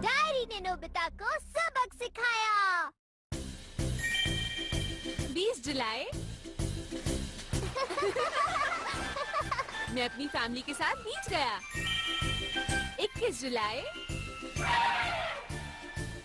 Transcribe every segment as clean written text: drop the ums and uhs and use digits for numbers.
Diary ने Nobita को सबक सिखाया। 20 जुलाई मैं अपनी फैमिली के साथ बीच गया। 21 जुलाई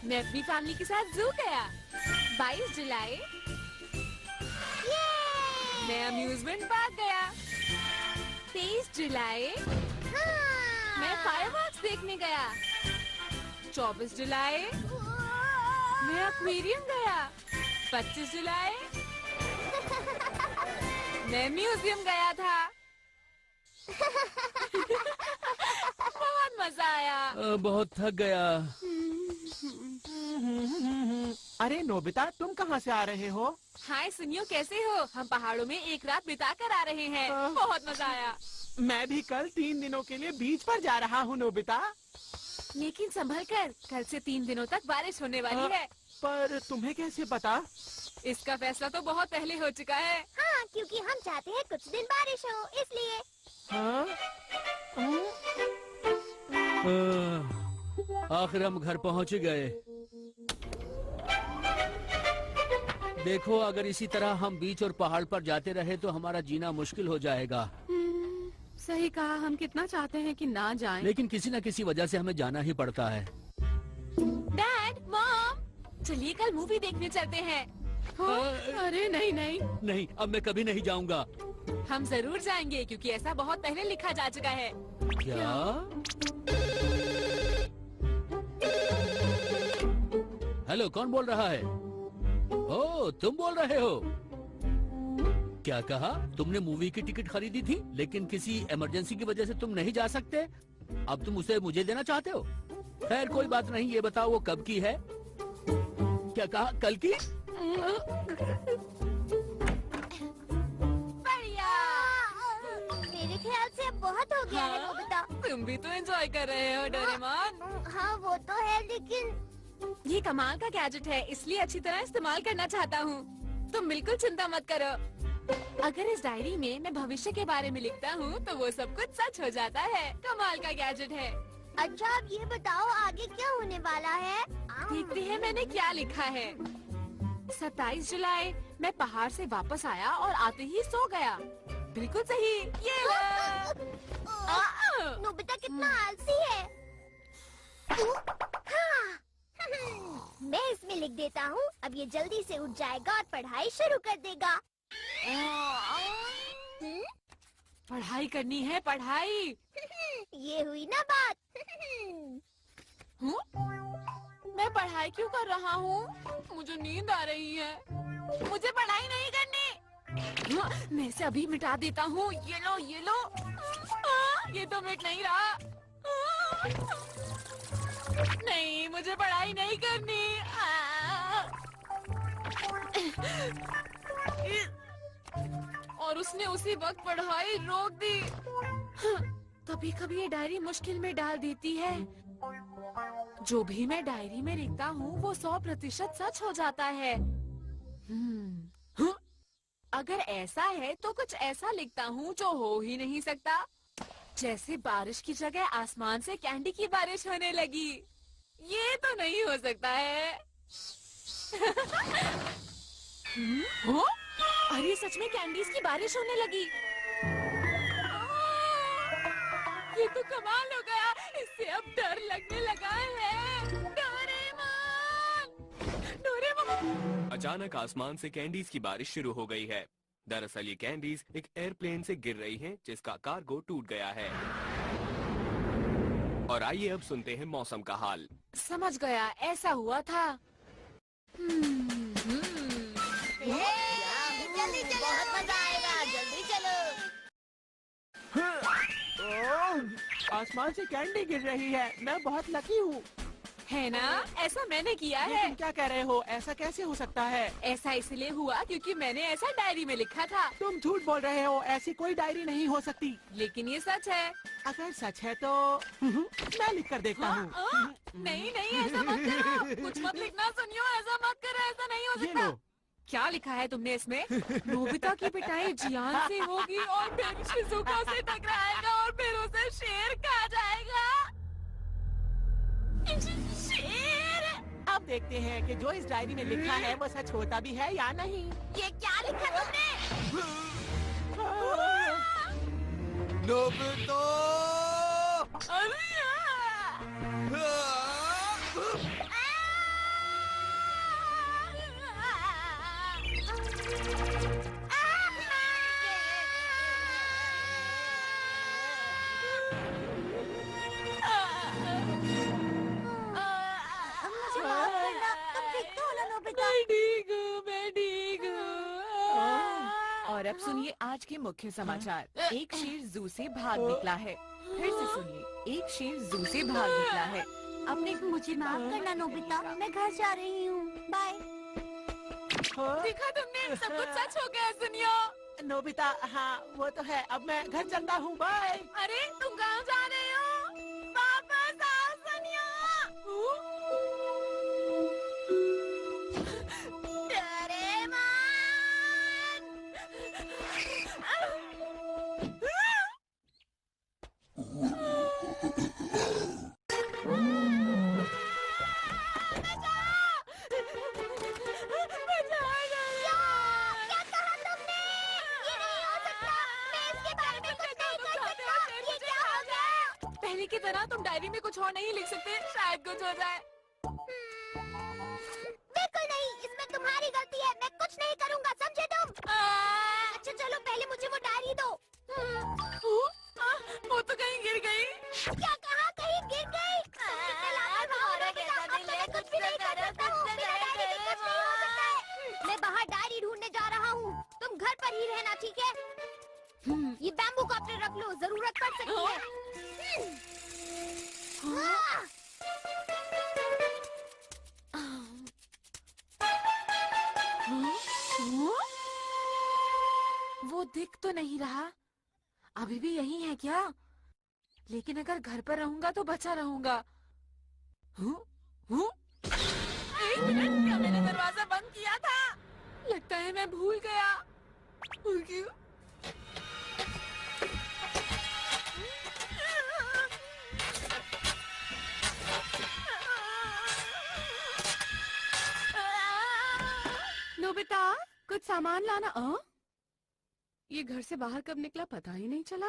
मैं अपनी फैमिली के साथ जू गया। 22 जुलाई मैं अम्यूजमेंट पार्क गया। 23 जुलाई मैं फायरवर्क्स देखने गया। 24 जुलाई मैं एक्वेरियम गया। 25 जुलाई मैं म्यूजियम गया था। बहुत मजा आया। बहुत थक गया। अरे नोबिता, तुम कहाँ से आ रहे हो? हाय सुनियो, कैसे हो? हम पहाड़ों में एक रात बिता कर आ रहे हैं। बहुत मजा आया। मैं भी कल 3 दिनों के लिए बीच पर जा रहा हूँ नोबिता। लेकिन संभल कर, कल से 3 दिनों तक बारिश होने वाली है। पर तुम्हें कैसे पता? इसका फैसला तो बहुत पहले हो चुका है। हाँ, क्योंकि हम चाहते हैं कुछ दिन बारिश हो, इसलिए। हाँ? आखिर हम घर पहुँच गए। देखो, अगर इसी तरह हम बीच और पहाड़ पर जाते रहे तो हमारा जीना मुश्किल हो जाएगा। सही कहा, हम कितना चाहते हैं कि ना जाएं। लेकिन किसी न किसी वजह से हमें जाना ही पड़ता है। डैड, मॉम, चलिए कल मूवी देखने चलते हैं। अरे नहीं नहीं नहीं, अब मैं कभी नहीं जाऊंगा। हम जरूर जाएंगे, क्योंकि ऐसा बहुत पहले लिखा जा चुका है। क्या? हेलो, कौन बोल रहा है? ओह, तुम बोल रहे हो? क्या कहा? तुमने मूवी की टिकट खरीदी थी, लेकिन किसी इमरजेंसी की वजह से तुम नहीं जा सकते। अब तुम उसे मुझे देना चाहते हो? खैर कोई बात नहीं, ये बताओ वो कब की है? क्या कहा? कल की? बढ़िया। मेरे ख्याल से अब बहुत हो गया है नोबिता। तुम भी तो एंजॉय कर रहे हो डोरेमोन। हाँ वो तो है, लेकिन ये कमाल का गैजेट है, इसलिए अच्छी तरह इस्तेमाल करना चाहता हूँ। तुम बिल्कुल चिंता मत करो। अगर इस डायरी में मैं भविष्य के बारे में लिखता हूँ तो वो सब कुछ सच हो जाता है। कमाल का गैजेट है। अच्छा, अब ये बताओ आगे क्या होने वाला है? देखते हैं मैंने क्या लिखा है। 27 जुलाई मैं पहाड़ से वापस आया और आते ही सो गया। बिल्कुल सही। ये नोबिता कितना आलसी है। हाँ। मैं इसमें लिख देता हूँ, अब ये जल्दी से उठ जाएगा और पढ़ाई शुरू कर देगा। पढ़ाई करनी है, पढ़ाई। ये हुई ना बात। मैं पढ़ाई क्यों कर रहा हूँ? मुझे नींद आ रही है। मुझे पढ़ाई नहीं करनी। मैं इसे अभी मिटा देता हूँ। ये लो, ये लो। ये तो मिट नहीं रहा। नहीं, मुझे पढ़ाई नहीं करनी। और उसने उसी वक्त पढ़ाई रोक दी। कभी कभी ये डायरी मुश्किल में डाल देती है। जो भी मैं डायरी में लिखता हूँ वो 100% सच हो जाता है। अगर ऐसा है तो कुछ ऐसा लिखता हूँ जो हो ही नहीं सकता। जैसे बारिश की जगह आसमान से कैंडी की बारिश होने लगी। ये तो नहीं हो सकता है। अरे सच में कैंडीज की बारिश होने लगी। ये तो कमाल हो गया। इससे अब डर लगने लगा है। डोरेमोन! डोरेमोन! अचानक आसमान से कैंडीज की बारिश शुरू हो गई है। दरअसल ये कैंडीज एक एयरप्लेन से गिर रही हैं, जिसका कार्गो टूट गया है। और आइए अब सुनते हैं मौसम का हाल। समझ गया, ऐसा हुआ था। जल्दी चलो, बहुत मजा आएगा। जल्दी चलो। आसमान से कैंडी गिर रही है। मैं बहुत लकी हूँ। है ना? ऐसा मैंने किया है। तुम क्या कह रहे हो? ऐसा कैसे हो सकता है? ऐसा इसलिए हुआ क्योंकि मैंने ऐसा डायरी में लिखा था। तुम झूठ बोल रहे हो। ऐसी कोई डायरी नहीं हो सकती। लेकिन ये सच है। अगर सच है तो मैं लिख कर देखता हूँ। नहीं नहीं, ऐसा मत करो। कुछ मत लिखना सुनियो, ऐसा मत करो। ऐसा नहीं हो सकता। क्या लिखा है तुमने इसमें? नोबिता की पिटाई जियान से होगी और फिर शिजुका से टकराएगा और फिर उसे शेर खा जाएगा। देखते हैं कि जो इस डायरी में लिखा है वो सच होता भी है या नहीं। ये क्या लिखा तुमने? नोबिता! मुझे माफ करना, तुम ठीक तो हो ना नोबिता? मैं ठीक हूँ। और अब सुनिए आज के मुख्य समाचार। एक शेर जू से भाग निकला है। फिर से सुनिए, एक शेर जू से भाग निकला है। अपने मुझे माफ करना नोबिता, मैं घर जा रही हूँ। बाय। देखा तुमने, सब कुछ सच हो गया सुनियो। नोबिता, हाँ वो तो है। अब मैं घर चलता हूँ, बाय। अरे तुम कहाँ जा रहे हो? वापस आओ सुनियो। क्या कहा तुमने? ये नहीं हो सकता। मैं इसके बारे में कुछ नहीं कर सकता। ये क्या हो गया? पहले की तरह तुम डायरी में कुछ और नहीं लिख सकते, शायद कुछ हो जाए। बिल्कुल नहीं, इसमें तुम्हारी गलती है। मैं कुछ नहीं करूँगा, समझे तुम? अच्छा चलो पहले मुझे वो डायरी दो। वो तो कहीं गिर गई। क्या कहा? कहीं गिर गई? कुछ भी नहीं कर सकता हूँ। बिना डायरी के कुछ नहीं हो सकता है। मैं बाहर डायरी ढूंढने जा रहा हूँ। तुम घर पर ही रहना, ठीक है? ये बैम्बू कॉप्टर रख लो, जरूरत पड़ सकती है। वो दिख तो नहीं रहा। अभी भी यही है क्या? लेकिन अगर घर पर रहूंगा तो बचा रहूंगा। एक मिनट, क्या मैंने दरवाजा बंद किया था? लगता है मैं भूल गया। क्यों? नोबिता, कुछ सामान लाना। ये घर से बाहर कब निकला पता ही नहीं चला।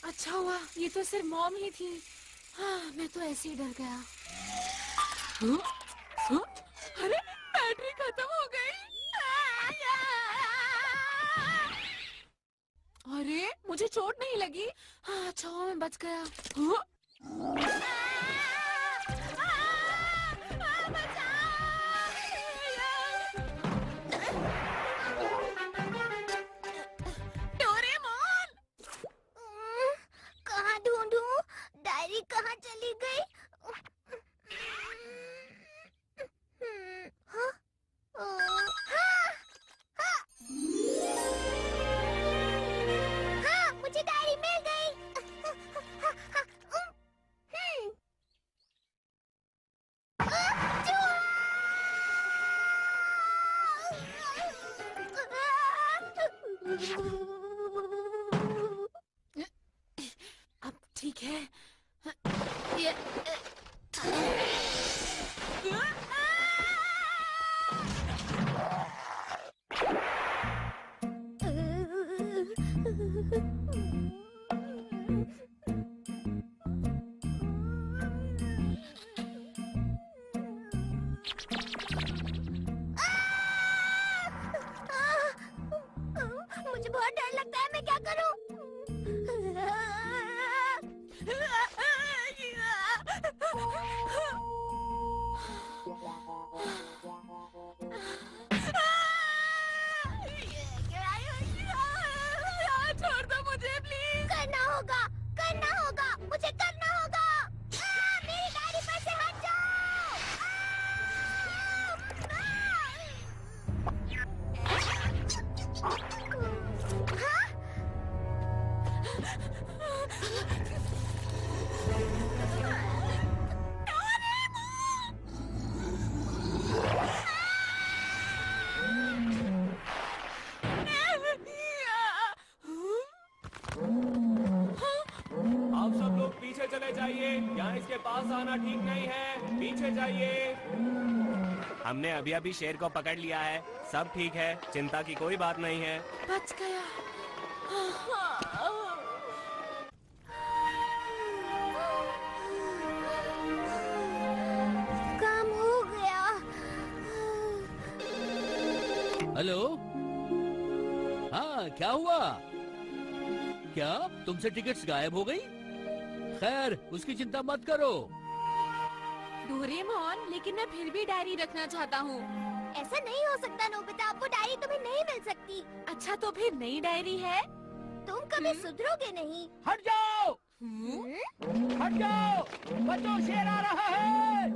अच्छा हुआ ये तो सिर्फ मॉम ही थी। मैं तो ऐसे ही डर गया। अरे बैटरी खत्म हो गई। अरे मुझे चोट नहीं लगी। अच्छा हुआ मैं बच गया। कहाँ ढूंढूं? डायरी कहाँ चली गई? हाँ? हाँ, मुझे डायरी मिल गई। अब ठीक है। मुझे बहुत डर लगता है, मैं क्या करूं? छोड़ दो मुझे प्लीज। करना होगा, मुझे करना होगा। मेरी गाड़ी पर से हट जाओ। हाँ? आप सब लोग पीछे चले जाइए। यहाँ इसके पास आना ठीक नहीं है, पीछे जाइए। हमने अभी अभी शेर को पकड़ लिया है, सब ठीक है, चिंता की कोई बात नहीं है। बच गया। काम हो गया। हेलो, हाँ क्या हुआ? क्या तुमसे टिकट्स गायब हो गई? खैर उसकी चिंता मत करो। डोरेमोन, लेकिन मैं फिर भी डायरी रखना चाहता हूँ। ऐसा नहीं हो सकता नोबिता, वो डायरी तुम्हें नहीं मिल सकती। अच्छा तो फिर नई डायरी है? तुम कभी सुधरोगे नहीं। हट जाओ, हम्म? हट जाओ, बच्चों शेर आ रहा है।